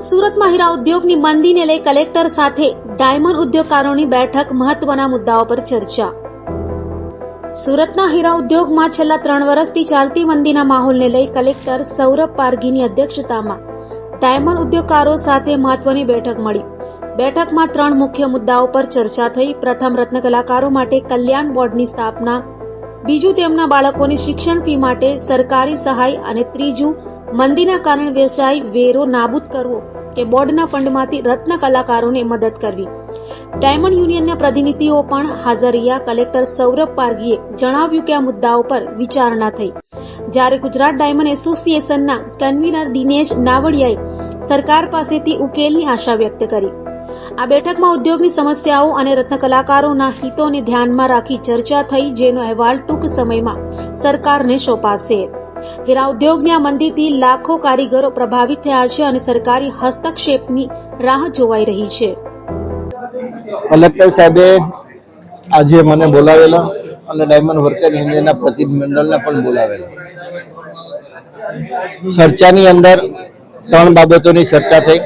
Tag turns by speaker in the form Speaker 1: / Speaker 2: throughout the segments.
Speaker 1: સુરતમાં હીરા ઉદ્યોગની મંદીને લઈ કલેક્ટર સાથે ડાયમંડ ઉદ્યોગકારોની બેઠક, મહત્વના મુદ્દાઓ પર ચર્ચા. સુરતના હીરા ઉદ્યોગમાં છેલ્લા 3 વર્ષથી ચાલતી મંદીના માહોલને લઈ કલેક્ટર સૌરભ પારગીની અધ્યક્ષતામાં ડાયમંડ ઉદ્યોગકારો સાથે મહત્વની બેઠક મળી. બેઠકમાં 3 મુખ્ય મુદ્દાઓ પર ચર્ચા થઈ. પ્રથમ, રત્ન કલાકારો માટે કલ્યાણ બોર્ડની સ્થાપના. બીજું, તેમના બાળકોની શિક્ષણ ફી માટે સરકારી સહાય. અને ત્રીજું, મંદીના કારણે વ્યવસાય વેરો નાબૂદ કરવો કે બોર્ડના ફંડમાંથી રત્ન કલાકારોને મદદ કરવી. ડાયમંડ યુનિયનના પ્રતિનિધિઓ પણ હાજર રહ્યા. કલેક્ટર સૌરભ પારગીએ જણાવ્યું કે આ મુદ્દાઓ પર વિચારણા થઈ, જ્યારે ગુજરાત ડાયમંડ એસોસિએશનના કન્વીનર દિનેશ નાવડિયાએ સરકાર પાસેથી ઉકેલની આશા વ્યક્ત કરી. આ બેઠકમાં ઉદ્યોગની સમસ્યાઓ અને રત્ન કલાકારોના હિતોને ધ્યાનમાં રાખી ચર્ચા થઈ, જેનો અહેવાલ ટૂંક સમયમાં સરકારને સોંપાશે. હીરા ઉદ્યોગની આ મંદીથી લાખો કારીગરો પ્રભાવિત થયા છે અને સરકારી હસ્તક્ષેપની રાહ જોવાઈ રહી છે.
Speaker 2: કલેક્ટર સાહેબે આજે મને બોલાવેલા અને ડાયમંડ વર્કર યુનિયનના પ્રતિનિધિમંડળને પણ બોલાવેલા. ચર્ચાની અંદર 3 બાબતોની ચર્ચા થઈ.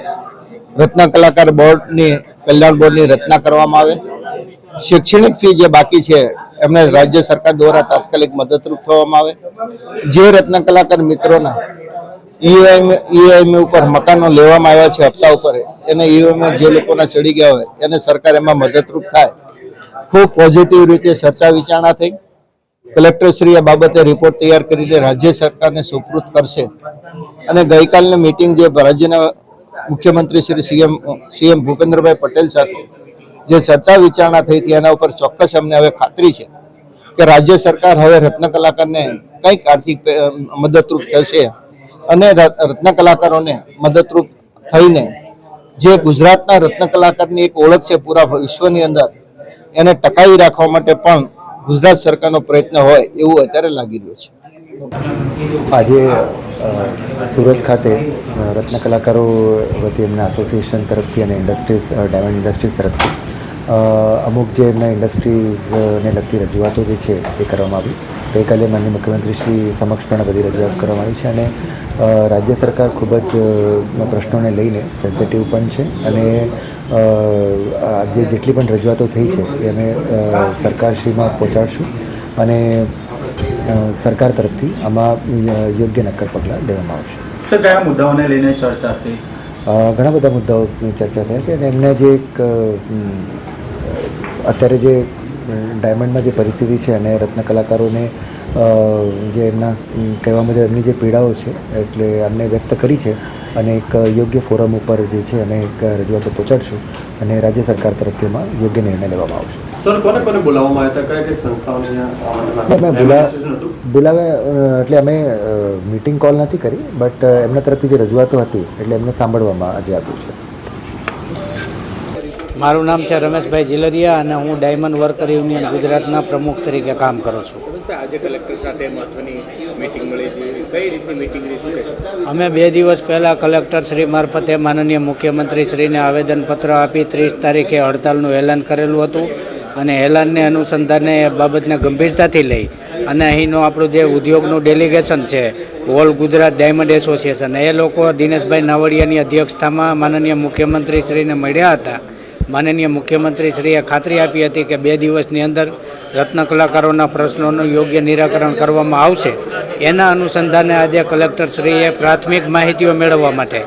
Speaker 2: રત્ન કલાકાર બોર્ડની કલ્યાણ બોર્ડની રચના કરવામાં આવે. શૈક્ષણિક ફી જે બાકી છે એમને રાજ્ય સરકાર દ્વારા તાત્કાલિક મદદરૂપ થવામાં આવે. જે રત્ન કલાકાર મિત્રોના ઈએમઆઈ ઉપર મકાનો લેવામાં આવ્યા છે હપ્તા ઉપર, એને ઈએમઆઈ જે લોકોના ચડી ગયા હોય એને સરકાર એમાં મદદરૂપ થાય. ખૂબ પોઝિટિવ રીતે ચર્ચા વિચારણા થઈ. કલેક્ટરશ્રી આ બાબતે રિપોર્ટ તૈયાર કરીને રાજ્ય સરકારને સુપૃત કરશે. અને ગઈકાલની મિટિંગ જે રાજ્યના મુખ્યમંત્રી શ્રી સીએમ ભૂપેન્દ્રભાઈ પટેલ સાથે જે ચર્ચા વિચારણા થઈ હતી એના ઉપર ચોક્કસ અમને હવે ખાતરી છે કે રાજ્ય સરકાર હવે રત્ન કલાકારને કંઈક આર્થિક મદદરૂપ થશે અને રત્ન કલાકારોને મદદરૂપ થઈને જે ગુજરાતના રત્ન કલાકારની એક ઓળખ છે પૂરા વિશ્વની અંદર, એને ટકાવી રાખવા માટે પણ ગુજરાત સરકારનો પ્રયત્ન હોય એવું અત્યારે લાગી રહ્યું છે.
Speaker 3: આજે સુરત ખાતે રત્ન કલાકારો વતી એમના એસોસિએશન તરફથી અને ઇન્ડસ્ટ્રીઝ ડાયમંડ ઇન્ડસ્ટ્રીઝ તરફથી અમુક જે એમના ઇન્ડસ્ટ્રીઝને લગતી રજૂઆતો જે છે એ કરવામાં આવી. ગઈકાલે માનનીય મુખ્યમંત્રી શ્રી સમક્ષ પણ બધી રજૂઆત કરવામાં આવી છે અને રાજ્ય સરકાર ખૂબ જ પ્રશ્નોને લઈને સેન્સિટિવ પણ છે અને આજે જેટલી પણ રજૂઆતો થઈ છે એ અમે સરકારશ્રીમાં પહોંચાડશું અને સરકાર તરફથી આમાં યોગ્ય નક્કર પગલાં લેવામાં આવશે.
Speaker 4: સર, કયા મુદ્દાઓને લઈને ચર્ચા થઈ?
Speaker 3: ઘણા બધા મુદ્દાઓની ચર્ચા થયા છે અને એમને જે એક અત્યારે જે ડાયમંડમાં જે પરિસ્થિતિ છે અને રત્ન કલાકારોને જે એમના કહેવા મુજબ એમની જે પીડાઓ છે એટલે અમને વ્યક્ત કરી છે અને એક યોગ્ય ફોરમ ઉપર જે છે અમે એક રજૂઆતો પહોંચાડશું અને રાજ્ય સરકાર તરફથી એમાં યોગ્ય નિર્ણય લેવામાં આવશે.
Speaker 4: સર, કોને બોલાવવામાં આવ્યા હતા? કઈ સંસ્થાઓને
Speaker 3: અમે બોલાવ્યા એટલે અમે મીટિંગ કોલ નથી કરી, બટ એમના તરફથી જે રજૂઆતો હતી એટલે એમને સાંભળવામાં આજે આવ્યું છે.
Speaker 5: મારું નામ છે રમેશભાઈ જીલરિયા અને હું ડાયમંડ વર્કર યુનિયન ગુજરાતના પ્રમુખ તરીકે કામ કરું છું.
Speaker 6: આજે કલેક્ટર સાથે મહત્વની મીટિંગ મળી હતી. કઈ રીતની મીટિંગ રહી?
Speaker 5: અમે 2 દિવસ પહેલાં કલેક્ટર શ્રી મારફતે માનનીય મુખ્યમંત્રી શ્રીને આવેદનપત્ર આપી 30 તારીખે હડતાલનું એલાન કરેલું હતું અને એલાનને અનુસંધાને એ બાબતને ગંભીરતાથી લઈ અને અહીંનું આપણું જે ઉદ્યોગનું ડેલિગેશન છે ઓલ ગુજરાત ડાયમંડ એસોસિએશન, એ લોકો દિનેશભાઈ નાવડિયાની અધ્યક્ષતામાં માનનીય મુખ્યમંત્રી શ્રીને મળ્યા હતા. માનનીય મુખ્યમંત્રી શ્રીએ ખાતરી આપી હતી કે 2 દિવસની અંદર રત્ન કલાકારોના પ્રશ્નોનું યોગ્ય નિરાકરણ કરવામાં આવશે. એના અનુસંધાને આજે કલેક્ટરશ્રીએ પ્રાથમિક માહિતીઓ મેળવવા માટે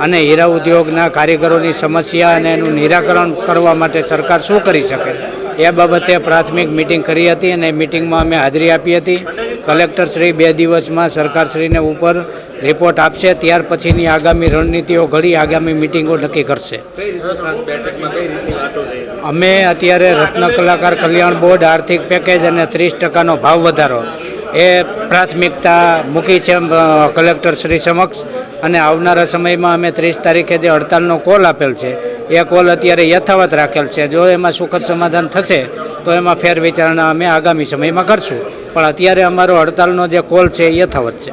Speaker 5: અને હીરા ઉદ્યોગના કારીગરોની સમસ્યા અને એનું નિરાકરણ કરવા માટે સરકાર શું કરી શકે એ બાબતે પ્રાથમિક મિટિંગ કરી હતી અને મિટિંગમાં અમે હાજરી આપી હતી. કલેક્ટરશ્રી 2 દિવસમાં સરકારશ્રીને ઉપર રિપોર્ટ આપશે, ત્યાર પછીની આગામી રણનીતિઓ ઘડી આગામી મિટિંગો નક્કી કરશે. અમે અત્યારે રત્ન કલાકાર કલ્યાણ બોર્ડ, આર્થિક પેકેજ અને 30% ભાવ વધારો એ પ્રાથમિકતા મૂકી છે કલેક્ટરશ્રી સમક્ષ અને આવનારા સમયમાં અમે 30 તારીખે જે હડતાલનો કોલ આપેલ છે એ કોલ અત્યારે યથાવત રાખેલ છે. જો એમાં સુખદ સમાધાન થશે તો એમાં ફેર વિચારણા અમે આગામી સમયમાં કરશું, પણ અત્યારે અમારો હડતાલનો જે કોલ છે એ યથાવત છે.